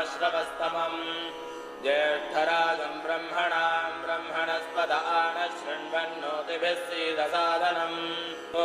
पमश्रवस्तमम् ज्येष्ठराजं ब्रह्मणां ब्रह्मणस्पद आनशृण्वन्नोतिभिः सीदसादनम् ॐ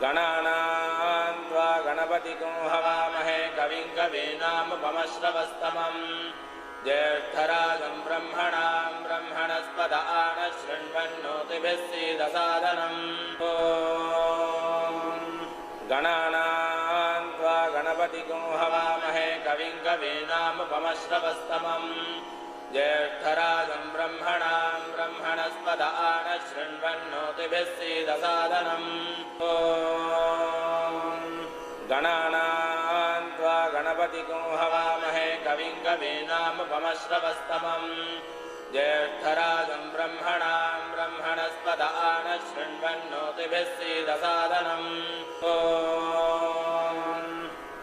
गणानां त्वा गणपतिगुं हवामहे कविं कवीनामुपमश्रवस्तमम् ज्येष्ठराजं ब्रह्मणां ब्रह्मणस्पद आनशृण्वन्नोतिभिः सीदसादनम् ॐ गणानां त्वा गणपतिगुं हवामहे कविं कवीनामुपमश्रवस्तमम् ज्येष्ठराजं ब्रह्मणां ब्रह्मणस्पद आनशृण्वन्नोतिभिः सीदसादनम् ॐ गणानां त्वा गणपतिगुं हवामहे कविं कवीनामुपमश्रवस्तमम् ज्येष्ठराजं ब्रह्मणां ब्रह्मणस्पद आनशृण्वन्नोतिभिः सीदसादनम् ॐ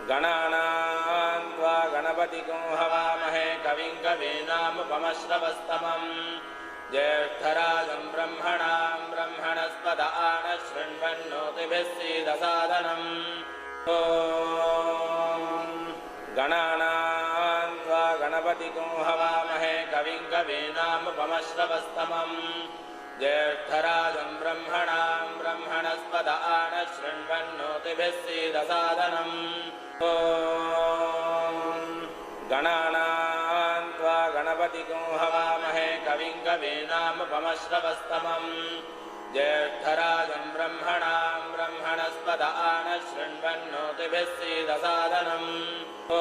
गणानां त्वा गणपतिगुं हवामहे कविं कवीनामुपमश्रवस्तमम् ज्येष्ठराजं ब्रह्मणां ब्रह्मणस्पद आनशृण्वन्नोतिभिः सीदसादनम् ॐ गणानां त्वा गणपतिगुं हवामहे कविं कवीनामुपमश्रवस्तमम् ज्येष्ठराजं ब्रह्मणां ब्रह्मणस्पद आनशृण्वन्नोतिभिः सीदसादनम् ॐ गणानां त्वा गणपतिगुं हवामहे कविं कवीनामुपमश्रवस्तमम् ज्येष्ठराजं ब्रह्मणां ब्रह्मणस्पद आनशृण्वन्नोतिभिः सीदसादनम् ॐ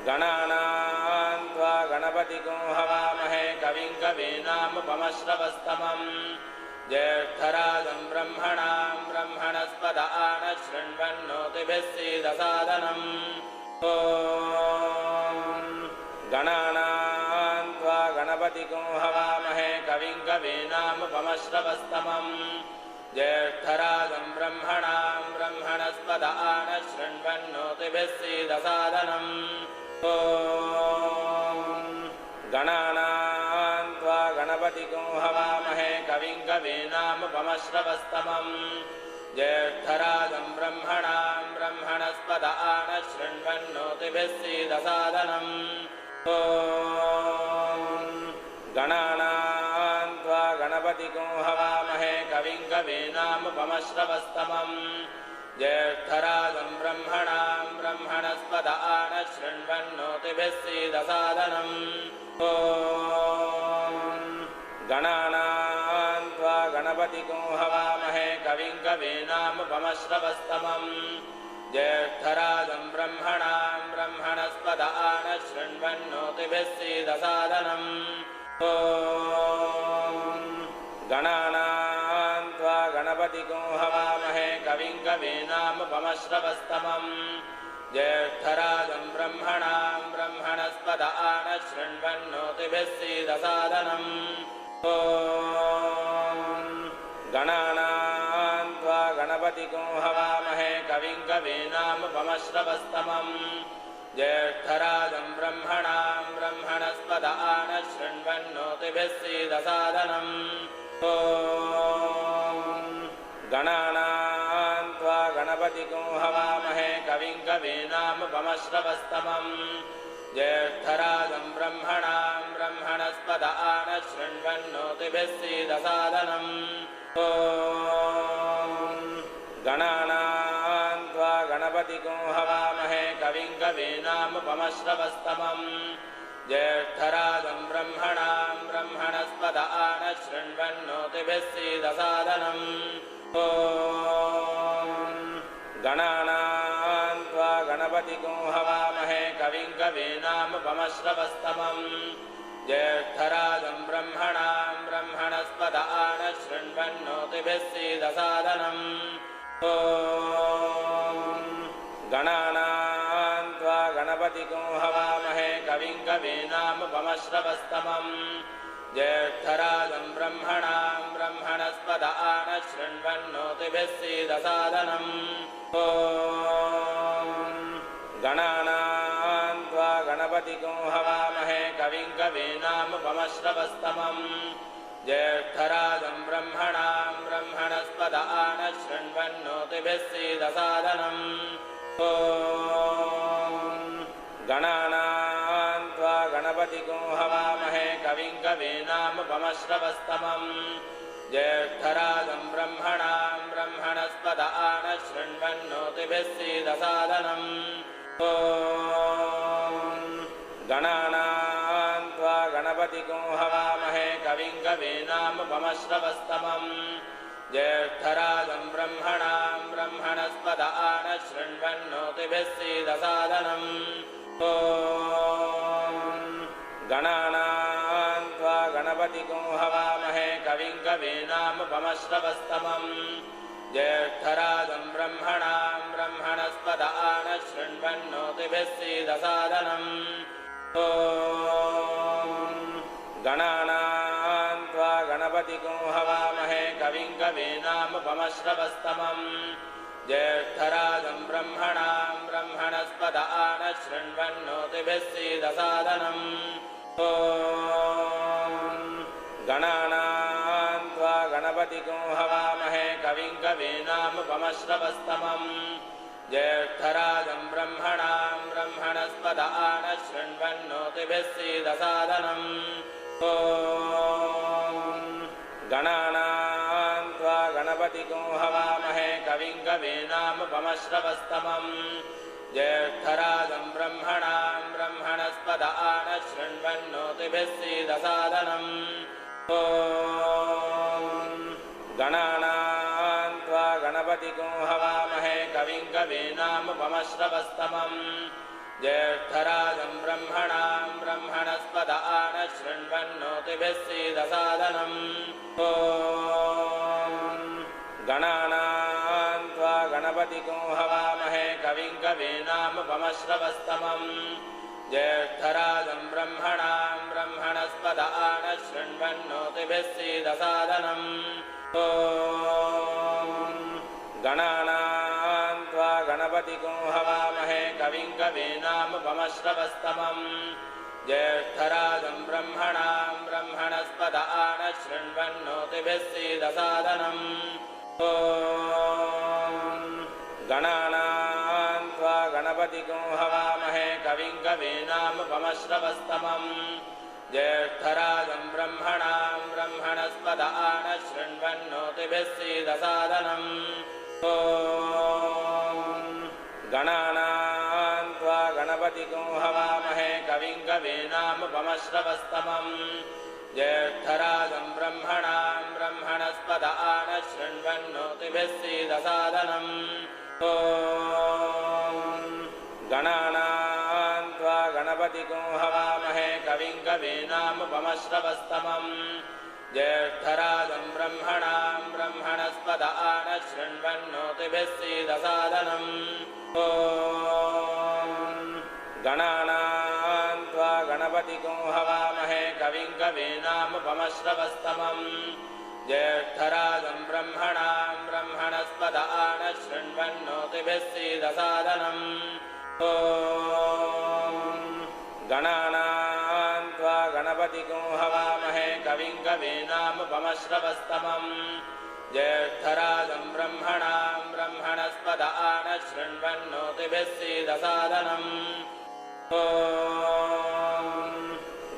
गणानां त्वा गणपतिगुं हवामहे कविं कवीनामुपमश्रवस्तमम् ज्येष्ठराजं ब्रह्मणां ब्रह्मणस्पद आनशृण्वन्नोतिभिः सीदसादनम् ॐ गणानां त्वा गणपतिगुं हवामहे कविं कवीनामुपमश्रवस्तमम् ज्येष्ठराजं ब्रह्मणां ब्रह्मणस्पद आनशृण्वन्नोतिभिः सीदसादनम् ॐ गणानां त्वा गणपतिगुं हवामहे कविं कवीनामुपमश्रवस्तमम् ज्येष्ठराजं ब्रह्मणां ब्रह्मणस्पद आनशृण्वन्नोतिभिः सीदसादनम् ॐ गणानां त्वा गणपतिगुं हवामहे कविं कवीनामुपमश्रवस्तमम् ज्येष्ठराजं ब्रह्मणां ब्रह्मणस्पद आनशृण्वन्नोतिभिः सीदसादनम् ॐ गणानां त्वा गणपतिगुं हवामहे कविं कवीनामुपमश्रवस्तमम् ज्येष्ठराजं ब्रह्मणां ब्रह्मणस्पद आनशृण्वन्नोतिभिः सीदसादनम् ॐ गणानां त्वा गणपतिगुं हवामहे कविं कवीनामुपमश्रवस्तमम् ज्येष्ठराजं ब्रह्मणां ब्रह्मणस्पद आनशृण्वन्नोतिभिः सीदसादनम् ॐ गणानां त्वा गणपतिगुं हवामहे कविं कवीनामुपमश्रवस्तमम् ज्येष्ठराजं ब्रह्मणां ब्रह्मणस्पद आनशृण्वन्नोतिभिः सीदसादनम् ॐ गणानां त्वा गणपतिगुं हवामहे कविं कवीनामुपमश्रवस्तमम् ज्येष्ठराजं ब्रह्मणां ब्रह्मणस्पद आनशृण्वन्नोतिभिः सीदसादनम् ॐ गणानां त्वा गणपतिगुं हवामहे कविं कवीनामुपमश्रवस्तमम् ज्येष्ठराजं ब्रह्मणां ब्रह्मणस्पद आनशृण्वन्नोतिभिः सीदसादनम् ॐ गणानां त्वा गणपतिगुं हवामहे कविं कवीनामुपमश्रवस्तमम् ज्येष्ठराजं ब्रह्मणां ब्रह्मणस्पद आनशृण्वन्नोतिभिः सीदसादनम् ॐ गणानां त्वा गणपतिगुं हवामहे कविं कवीनामुपमश्रवस्तमम् ज्येष्ठराजं ब्रह्मणां ब्रह्मणस्पद आनशृण्वन्नोतिभिः सीदसादनम् ॐ गणानां त्वा गणपतिगुं हवामहे कविं कवीनामुपमश्रवस्तमम् ज्येष्ठराजं ब्रह्मणां ब्रह्मणस्पद आनशृण्वन्नोतिभिः सीदसादनम् ॐ गणानां त्वा गणपतिगुं हवामहे कविं कवीनामुपमश्रवस्तमम् ज्येष्ठराजं ब्रह्मणां ब्रह्मणस्पद आनशृण्वन्नोतिभिः सीदसादनम् गणानां त्वा गणपतिगुं हवामहे कविं कवीनामुपमश्रवस्तमम् ज्येष्ठराजं ब्रह्मणां ब्रह्मणस्पद आनशृण्वन्नोतिभिः सीदसादनम् गणानां त्वा गणपतिगुं हवामहे कविं कवीनामुपमश्रवस्तमम् ज्येष्ठराजं ब्रह्मणां ब्रह्मणस्पद आनशृण्वन्नोतिभिः सीदसादनम् गणानां त्वा गणपतिगुं हवामहे कविं कवीनामुपमश्रवस्तमम् ज्येष्ठराजं ब्रह्मणां ब्रह्मणस्पद आनशृण्वन्नोतिभिः सीदसादनम् गणानां त्वा गणपतिगुं हवामहे कविं कवीनामुपमश्रवस्तमम् ज्येष्ठराजं ब्रह्मणां ब्रह्मणस्पद आनशृण्वन्नोतिभिः सीदसादनम् गणानां त्वा गणपतिगुं हवामहे कविं कवीनामुपमश्रवस्तमम् ज्येष्ठराजं ब्रह्मणां ब्रह्मणस्पद आनशृण्वन्नोतिभिः सीदसादनम् गणानां त्वा गणपतिगुं हवामहे कविं कवीनामुपमश्रवस्तमम् ज्येष्ठराजं ब्रह्मणां ब्रह्मणस्पद आनशृण्वन्नोतिभिः सीदसादनम् गणानां त्वा गणपतिगुं हवामहे कविं कवीनामुपमश्रवस्तमम् ज्येष्ठराजं ब्रह्मणां ब्रह्मणस्पद आनशृण्वन्नोतिभिः सीदसादनम् गणानां त्वा गणपतिगुं हवामहे कविं कवीनामुपमश्रवस्तमम् ज्येष्ठराजं ब्रह्मणां ब्रह्मणस्पद आनशृण्वन्नोतिभिः सीदसादनम् गणानां त्वा गणपतिगुं हवामहे कविं कवीनामुपमश्रवस्तमम् ज्येष्ठराजं ब्रह्मणां ब्रह्मणस्पद आनशृण्वन्नोतिभिः सीदसादनम् गणानां त्वा गणपतिगुं हवामहे कविं कवीनामुपमश्रवस्तमम् ज्येष्ठराजं ब्रह्मणां ब्रह्मणस्पद आनशृण्वन्नोतिभिः सीदसादनम् गणानां त्वा गणपतिगुं हवामहे कविं कवीनामुपमश्रवस्तमम् ज्येष्ठराजं ब्रह्मणां ब्रह्मणस्पद आनशृण्वन्नोतिभिः सीदसादनम् गणानां त्वा गणपतिगुं हवामहे कविं कवीनामुपमश्रवस्तमम् ज्येष्ठराजं ब्रह्मणां ब्रह्मणस्पद आनशृण्वन्नोतिभिः सीदसादनम् गणानां त्वा गणपतिगुं हवामहे कविं कवीनामुपमश्रवस्तमम् ज्येष्ठराजं ब्रह्मणां ब्रह्मणस्पद आनशृण्वन्नोतिभिः सीदसादनम्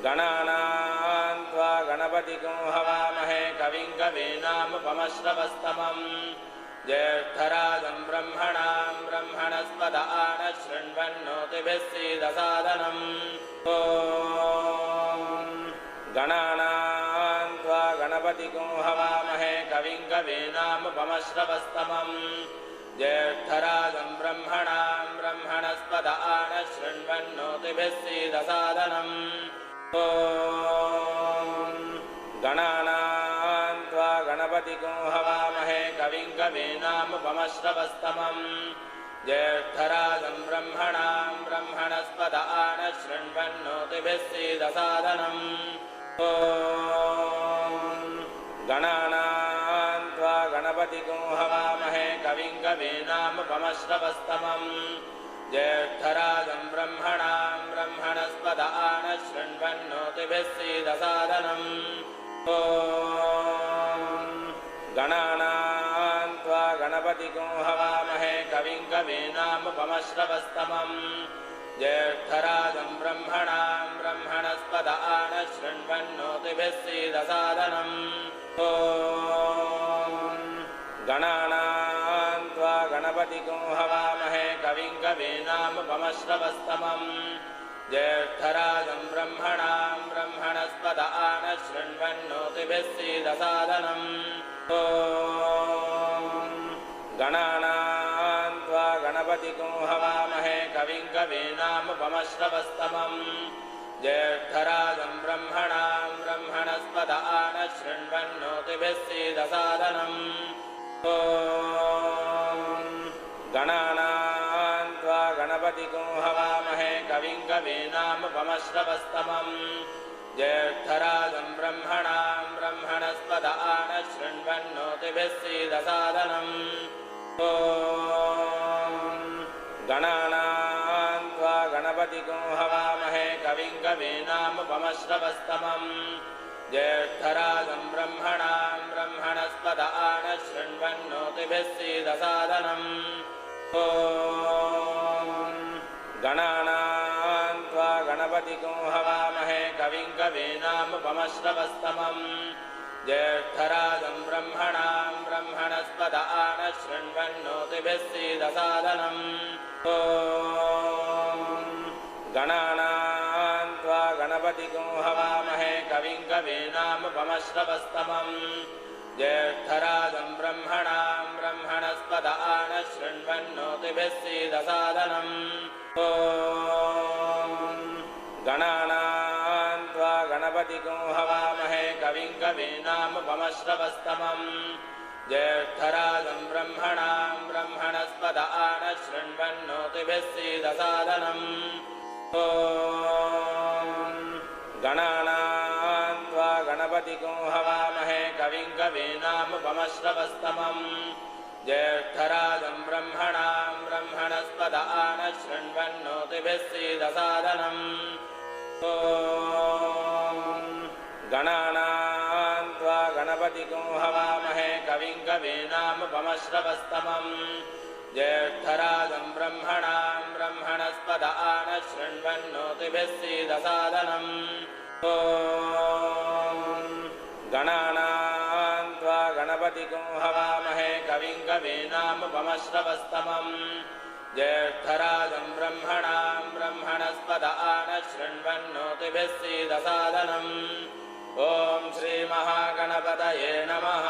गणानां त्वा गणपतिगुं हवामहे कविं कवीनामुपमश्रवस्तमम् ज्येष्ठराजं ब्रह्मणां ब्रह्मणस्पद आनशृण्वन्नोतिभिः सीदसादनम् गणानां त्वा गणपतिगुं हवामहे कविं कवीनामुपमश्रवस्तमम् ज्येष्ठराजं ब्रह्मणां ब्रह्मणस्पद आनशृण्वन्नोतिभिः सीदसादनम् गणानां त्वा गणपतिगुं हवामहे कविं कवीनामुपमश्रवस्तमम् ज्येष्ठराजं ब्रह्मणां ब्रह्मणस्पद आनशृण्वन्नोतिभिः सीदसादनम् गणानां त्वा गणपतिगुं हवामहे कविं कवीनामुपमश्रवस्तमम् ज्येष्ठराजं ब्रह्मणां ब्रह्मणस्पद आनशृण्वन्नोतिभिः सीदसादनम् गणानां त्वा गणपतिगुं हवामहे कविं कवीनामुपमश्रवस्तमम् ज्येष्ठराजं ब्रह्मणां ब्रह्मणस्पद आनशृण्वन्नोतिभिः सीदसादनम् ॐ गणानां त्वा गणपतिगुं हवामहे कविं कवीनामुपमश्रवस्तमम् ज्येष्ठराजं ब्रह्मणां ब्रह्मणस्पद आनशृण्वन्नोतिभिः सीदसादनम् ॐ गणानां त्वा गणपतिगुं हवामहे कविं कवीनामुपमश्रवस्तमम् ज्येष्ठराजं ब्रह्मणां ब्रह्मणस्पद आनशृण्वन्नोतिभिः सीदसादनम् ॐ गणानां त्वा गणपतिगुं हवामहे कविं कवीनामुपमश्रवस्तमम् ज्येष्ठराजं ब्रह्मणां ब्रह्मणस्पद आनशृण्वन्नोतिभिः सीदसादनम् ॐ गणानां त्वा गणपतिगुं हवामहे कविं कवीनामुपमश्रवस्तमम् ज्येष्ठराजं ब्रह्मणां ब्रह्मणस्पद आनशृण्वन्नोतिभिः सीदसादनम् ॐ गणानां त्वा गणपतिगुं हवामहे कविं कवीनामुपमश्रवस्तमम् ज्येष्ठराजं ब्रह्मणां ब्रह्मणस्पद आनशृण्वन्नोतिभिः सीदसादनम् ॐ गणानां त्वा गणपतिगुं हवामहे कविं कवीनामुपमश्रवस्तमम् ज्येष्ठराजं ब्रह्मणां ब्रह्मणस्पद आनशृण्वन्नोतिभिः सीदसादनम् ॐ गणानां त्वा गणपतिगुं हवामहे कविं कवीनामुपमश्रवस्तमम् ज्येष्ठराजं ब्रह्मणां ब्रह्मणस्पद आनशृण्वन्नोतिभिः सीदसादनम् ॐ गणानां त्वा गणपतिगुं हवामहे कविं कवीनामुपमश्रवस्तमम् ज्येष्ठराजं ब्रह्मणां ब्रह्मणस्पद आनशृण्वन्नोतिभिः सीदसादनम् ॐ गणानां त्वा गणपतिगुं हवामहे कविं कवीनामुपमश्रवस्तमम् ज्येष्ठराजं ब्रह्मणां ब्रह्मणस्पद आनशृण्वन्नोतिभिः सीदसादनम् ॐ गणानां त्वा गणपतिगुं हवामहे कविं कवीनामुपमश्रवस्तमम् ज्येष्ठराजं ब्रह्मणां ब्रह्मणस्पद आनशृण्वन्नोतिभिः सीदसादनम् ॐ श्रीमहागणपतये नमः।